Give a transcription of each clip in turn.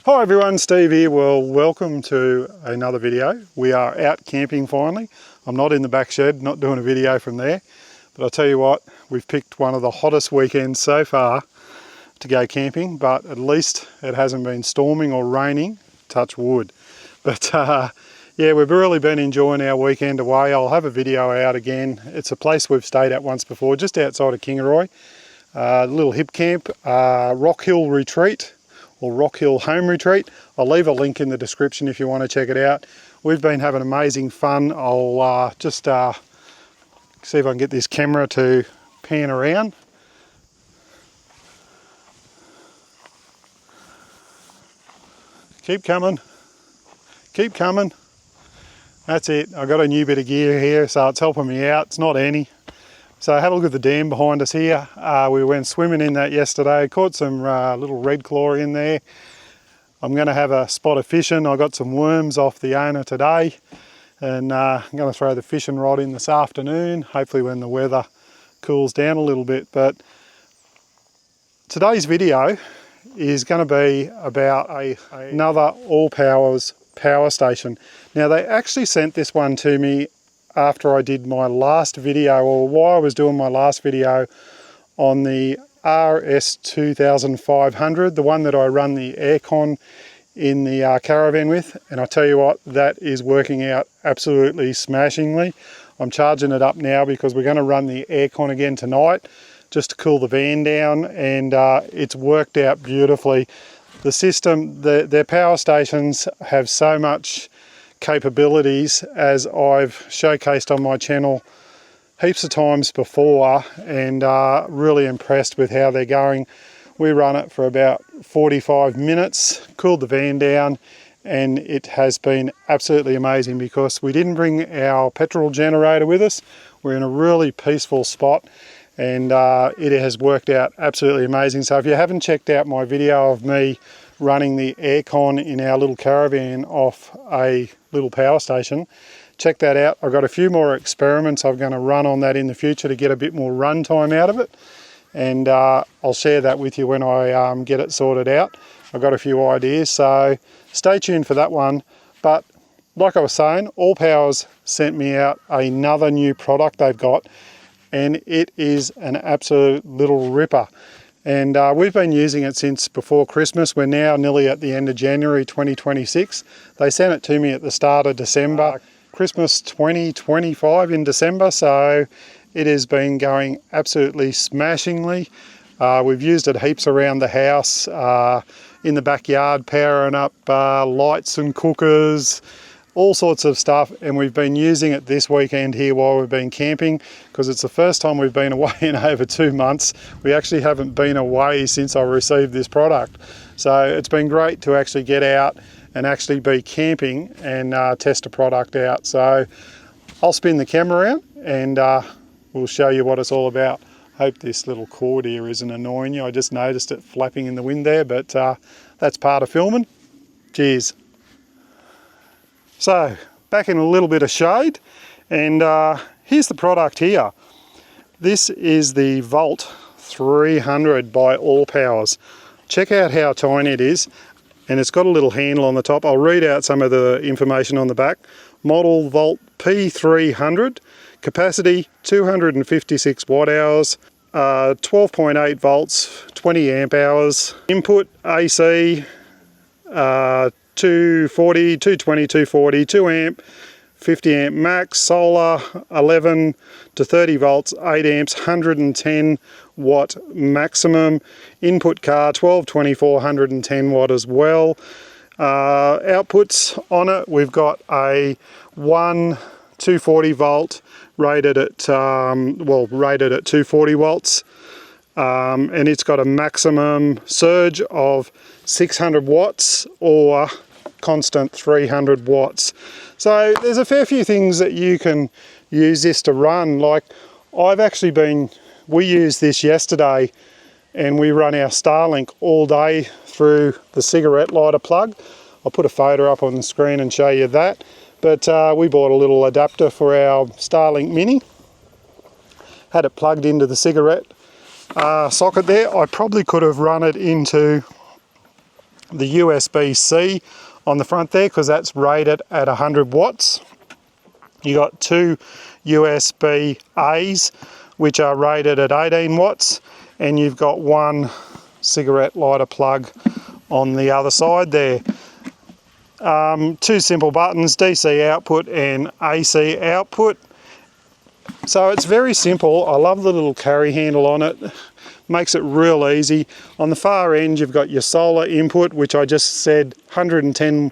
Hi everyone, Steve here. Well, welcome to another video. We are out camping finally. I'm not in the back shed, not doing a video from there, but I'll tell you what, we've picked one of the hottest weekends so far to go camping, but at least it hasn't been storming or raining, touch wood. But yeah, we've really been enjoying our weekend away. I'll have a video out again. It's a place we've stayed at once before, just outside of Kingaroy. A little hip camp, Rock Hill Retreat, or Rock Hill Home Retreat. I'll leave a link in the description if you want to check it out. We've been having amazing fun. I'll just see if I can get this camera to pan around. Keep coming, keep coming. That's it. I've got a new bit of gear here, so it's helping me out. It's not any. So have a look at the dam behind us here. We went swimming in that yesterday, caught some little red claw in there. I'm going to have a spot of fishing. I got some worms off the owner today, and I'm going to throw the fishing rod in this afternoon, hopefully when the weather cools down a little bit. But today's video is going to be about another ALLPOWERS power station. Now they actually sent this one to me after I did my last video, or while I was doing my last video on the RS2500, the one that I run the aircon in the caravan with, and I tell you what, that is working out absolutely smashingly. I'm charging it up now because we're going to run the aircon again tonight just to cool the van down, and it's worked out beautifully. The system, their power stations have so much capabilities, as I've showcased on my channel heaps of times before, and really impressed with how they're going. We run it for about 45 minutes, cooled the van down, and it has been absolutely amazing because we didn't bring our petrol generator with us. We're in a really peaceful spot, and it has worked out absolutely amazing. So if you haven't checked out my video of me running the aircon in our little caravan off a little power station, check that out. I've got a few more experiments I'm going to run on that in the future to get a bit more run time out of it, and I'll share that with you when I get it sorted out. I've got a few ideas, so stay tuned for that one. But like I was saying, ALLPOWERS sent me out another new product they've got, and it is an absolute little ripper. And we've been using it since before Christmas. We're now nearly at the end of January 2026. They sent it to me at the start of December, Christmas 2025 in December, so it has been going absolutely smashingly. We've used it heaps around the house, in the backyard, powering up lights and cookers, all sorts of stuff, and we've been using it this weekend here while we've been camping, because it's the first time we've been away in over 2 months. We actually haven't been away since I received this product, so it's been great to actually get out and actually be camping and test a product out. So I'll spin the camera around and we'll show you what it's all about. Hope this little cord here isn't annoying you. I just noticed it flapping in the wind there, but that's part of filming. Cheers. So back in a little bit of shade, and here's the product here. This is the VOLIX 300 by ALLPOWERS. Check out how tiny it is, and it's got a little handle on the top. I'll read out some of the information on the back. Model VOLIX P300, capacity 256 watt hours, 12.8 volts, 20 amp hours, input AC, 240, 220, 240, 2 amp, 50 amp max, solar 11 to 30 volts, 8 amps, 110 watt maximum, input car 12, 24, 110 watt as well. Outputs on it, we've got a 240 volt rated at, rated at 240 volts. And it's got a maximum surge of 600 watts or constant 300 watts. So there's a fair few things that you can use this to run. Like we used this yesterday, and we run our Starlink all day through the cigarette lighter plug. I'll put a photo up on the screen and show you that. But we bought a little adapter for our Starlink Mini, had it plugged into the cigarette socket there. I probably could have run it into the USB-C on the front there because that's rated at 100 watts. You got two USB-A's which are rated at 18 watts, and you've got one cigarette lighter plug on the other side there. Two simple buttons, DC output and AC output. So it's very simple. I love the little carry handle on it. Makes it real easy. On the far end you've got your solar input, which I just said 110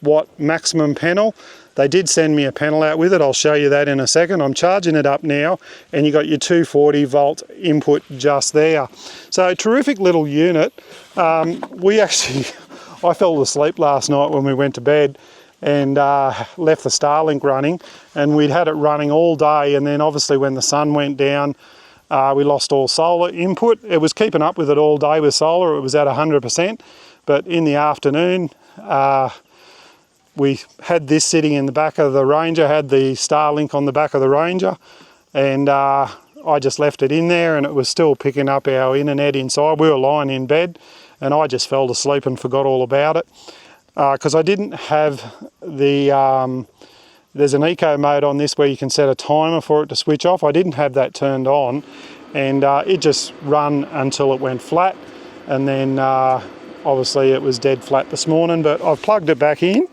watt maximum panel. They did send me a panel out with it. I'll show you that in a second. I'm charging it up now, and you got your 240 volt input just there. So terrific little unit. I fell asleep last night when we went to bed and left the Starlink running, and we'd had it running all day, and then obviously when the sun went down, we lost all solar input. It was keeping up with it all day with solar. It was at 100%, but in the afternoon, we had this sitting in the back of the Ranger, had the Starlink on the back of the Ranger, and I just left it in there, and it was still picking up our internet inside. We were lying in bed, and I just fell asleep and forgot all about it. Because I didn't have the, there's an eco mode on this where you can set a timer for it to switch off. I didn't have that turned on, and it just ran until it went flat, and then obviously it was dead flat this morning, but I've plugged it back in,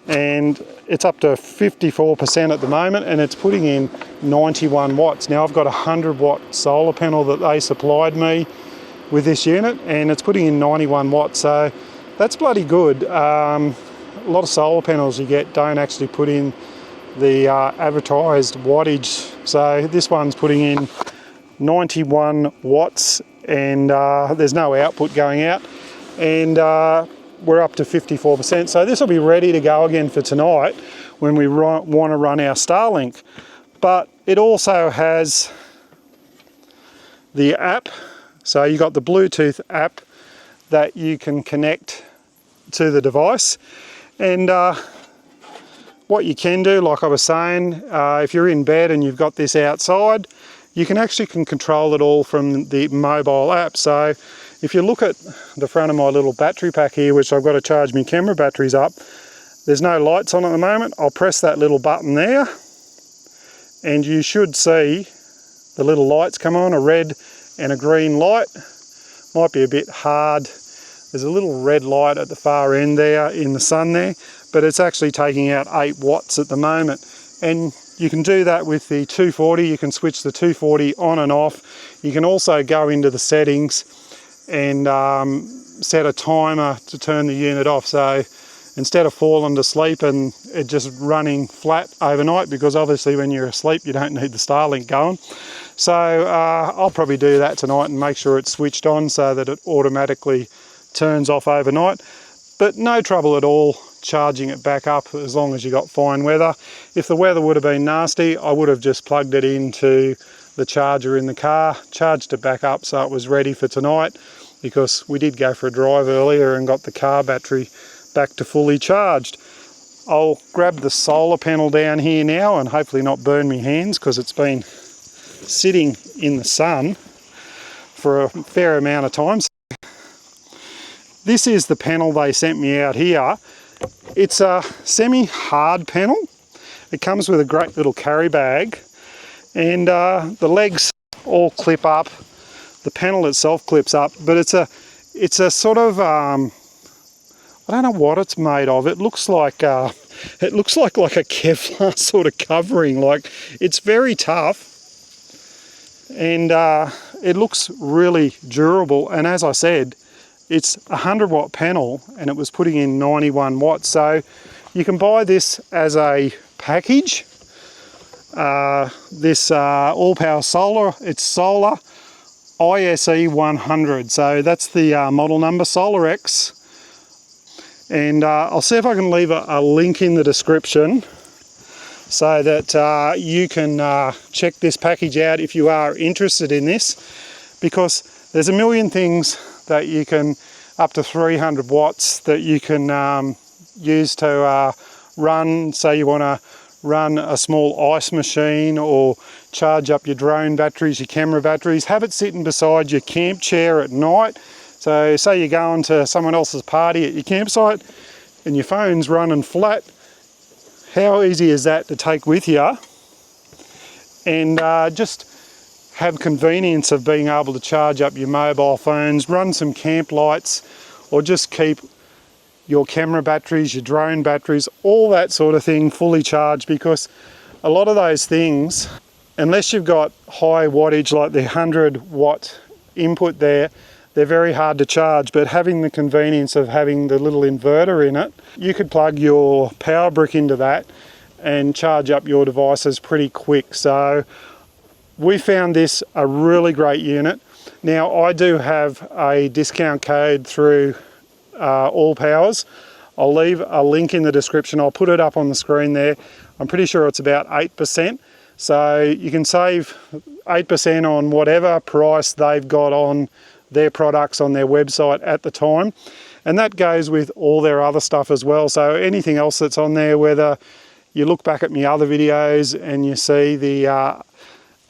and it's up to 54% at the moment, and it's putting in 91 watts. Now I've got a 100 watt solar panel that they supplied me with this unit, and it's putting in 91 watts, so that's bloody good. A lot of solar panels you get don't actually put in the advertised wattage, so this one's putting in 91 watts, and there's no output going out, and we're up to 54%, so this will be ready to go again for tonight when we want to run our Starlink. But it also has the app, so you got the Bluetooth app that you can connect to the device, and what you can do, like I was saying, if you're in bed and you've got this outside, you can control it all from the mobile app. So if you look at the front of my little battery pack here, which I've got to charge my camera batteries up, there's no lights on at the moment. I'll press that little button there, and you should see the little lights come on, a red and a green light. Might be a bit hard. There's a little red light at the far end there in the sun there, but it's actually taking out 8 watts at the moment. And you can do that with the 240. You can switch the 240 on and off. You can also go into the settings and set a timer to turn the unit off. So instead of falling to sleep and it just running flat overnight, because obviously when you're asleep you don't need the Starlink going. So I'll probably do that tonight and make sure it's switched on so that it automatically turns off overnight. But no trouble at all charging it back up as long as you got fine weather. If the weather would have been nasty, I would have just plugged it into the charger in the car, charged it back up so it was ready for tonight, because we did go for a drive earlier and got the car battery back to fully charged. I'll grab the solar panel down here now and hopefully not burn my hands, because it's been sitting in the sun for a fair amount of time. This is the panel they sent me out here. It's a semi-hard panel. It comes with a great little carry bag, and the legs all clip up. The panel itself clips up, but it's a sort of I don't know what it's made of. It looks like like a Kevlar sort of covering. Like, it's very tough, and it looks really durable. And as I said, it's a 100 watt panel, and it was putting in 91 watts. So you can buy this as a package. This ALLPOWERS Solar, it's Solar ISE 100. So that's the model number, SOLAX. And I'll see if I can leave a link in the description so that you can check this package out if you are interested in this, because there's a million things that you can, up to 300 watts, that you can use to run. Say you want to run a small ice machine, or charge up your drone batteries, your camera batteries, have it sitting beside your camp chair at night So say you're going to someone else's party at your campsite and your phone's running flat. How easy is that to take with you and just have convenience of being able to charge up your mobile phones, run some camp lights, or just keep your camera batteries, your drone batteries, all that sort of thing fully charged, because a lot of those things, unless you've got high wattage like the 100 watt input there, they're very hard to charge. But having the convenience of having the little inverter in it, you could plug your power brick into that and charge up your devices pretty quick. So we found this a really great unit. Now I do have a discount code through ALLPOWERS. I'll leave a link in the description. I'll put it up on the screen there. I'm pretty sure it's about 8%. So you can save 8% on whatever price they've got on their products on their website at the time. And that goes with all their other stuff as well. So anything else that's on there, whether you look back at my other videos and you see the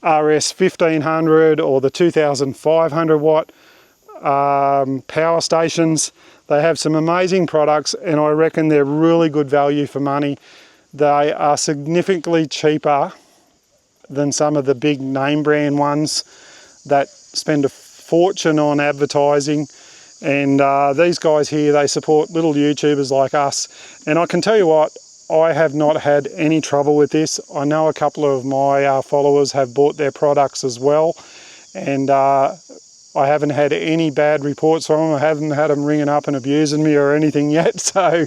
RS 1500 or the 2500 watt power stations, they have some amazing products, and I reckon they're really good value for money. They are significantly cheaper than some of the big name brand ones that spend a fortune on advertising. And these guys here, they support little YouTubers like us. And I can tell you what, I have not had any trouble with this. I know a couple of my followers have bought their products as well, and I haven't had any bad reports from them. I haven't had them ringing up and abusing me or anything yet. So,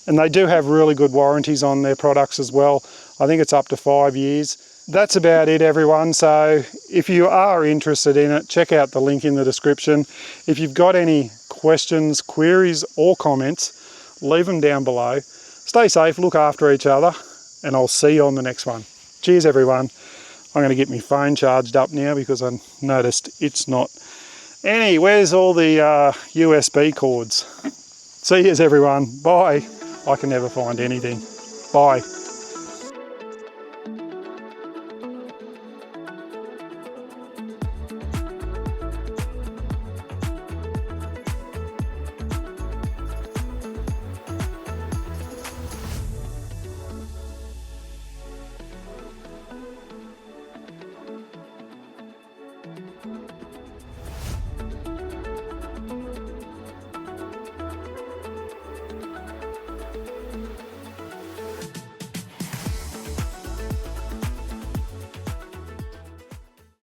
and they do have really good warranties on their products as well. I think it's up to 5 years. That's about it, everyone. So if you are interested in it, check out the link in the description. If you've got any questions, queries or comments, leave them down below. Stay safe, look after each other, and I'll see you on the next one. Cheers, everyone. I'm going to get my phone charged up now because I noticed it's not. Annie, where's all the USB cords? See yous, everyone. Bye. I can never find anything. Bye.